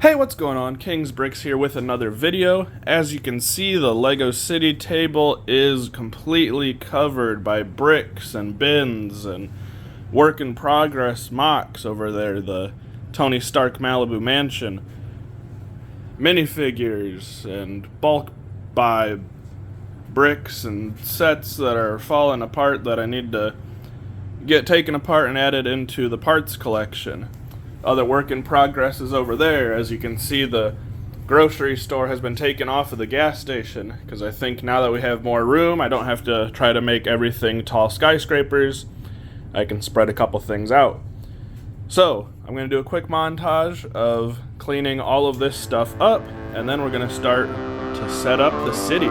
Hey, what's going on? King's Bricks here with another video. As you can see, the Lego City table is completely covered by bricks and bins and work in progress mocks over there, the Tony Stark Malibu Mansion, minifigures, and bulk buy bricks and sets that are falling apart that I need to get taken apart and added into the parts collection. Other work in progress is over there. As you can see, the grocery store has been taken off of the gas station because I think now that we have more room, I don't have to try to make everything tall skyscrapers. I can spread a couple things out. So I'm going to do a quick montage of cleaning all of this stuff up, and then we're going to start to set up the city.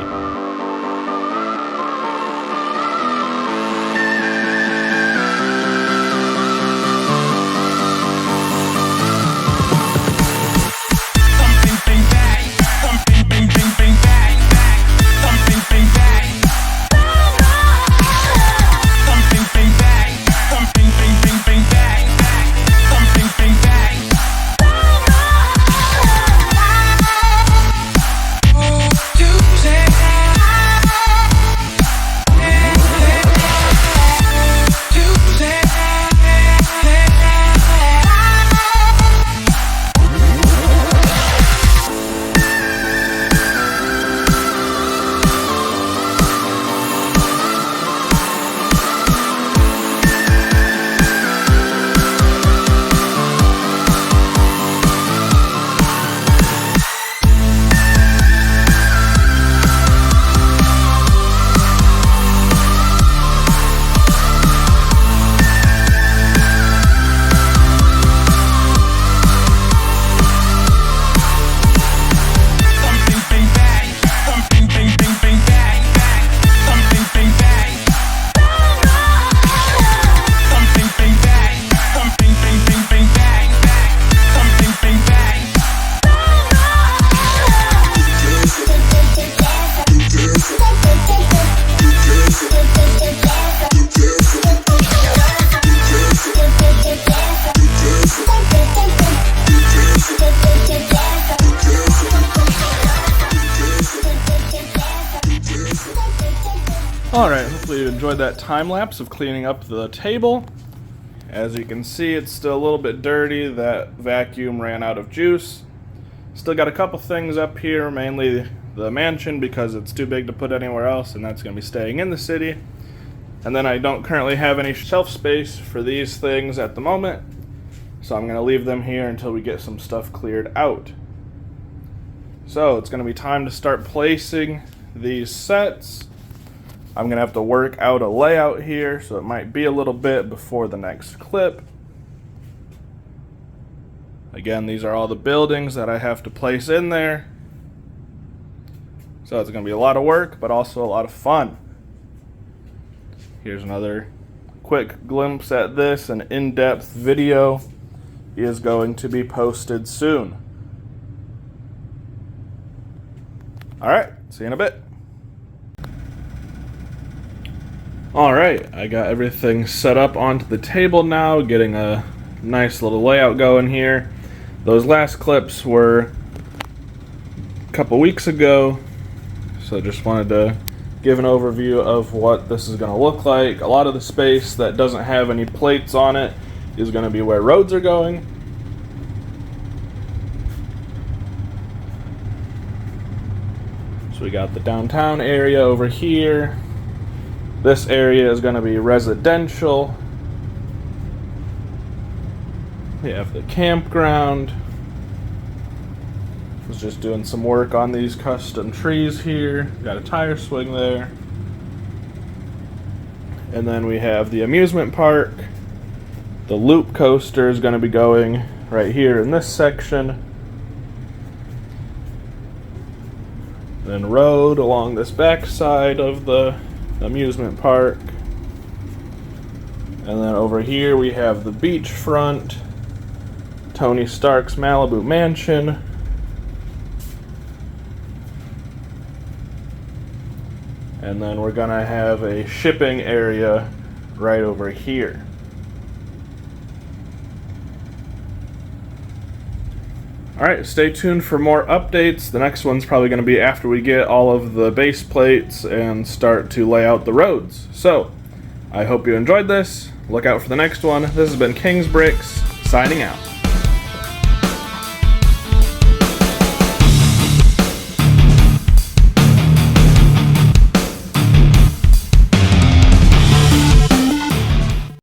Alright, hopefully you enjoyed that time lapse of cleaning up the table. As you can see, it's still a little bit dirty. That vacuum ran out of juice. Still got a couple things up here, mainly the mansion because it's too big to put anywhere else, and that's going to be staying in the city. And then I don't currently have any shelf space for these things at the moment, so I'm going to leave them here until we get some stuff cleared out. So it's going to be time to start placing these sets. I'm going to have to work out a layout here, so it might be a little bit before the next clip. Again, these are all the buildings that I have to place in there. So it's going to be a lot of work, but also a lot of fun. Here's another quick glimpse at this. An in-depth video is going to be posted soon. Alright, see you in a bit. Alright, I got everything set up onto the table now, getting a nice little layout going here. Those last clips were a couple weeks ago, so just wanted to give an overview of what this is going to look like. A lot of the space that doesn't have any plates on it is going to be where roads are going. So we got the downtown area over here. This area is going to be residential. We have the campground. Was just doing some work on these custom trees here. Got a tire swing there. And then we have the amusement park. The loop coaster is going to be going right here in this section. Then road along this back side of the amusement park. And then over here we have the beachfront, Tony Stark's Malibu Mansion. And then we're gonna have a shipping area right over here. Alright, stay tuned for more updates. The next one's probably going to be after we get all of the base plates and start to lay out the roads. So, I hope you enjoyed this. Look out for the next one. This has been King's Bricks, signing out.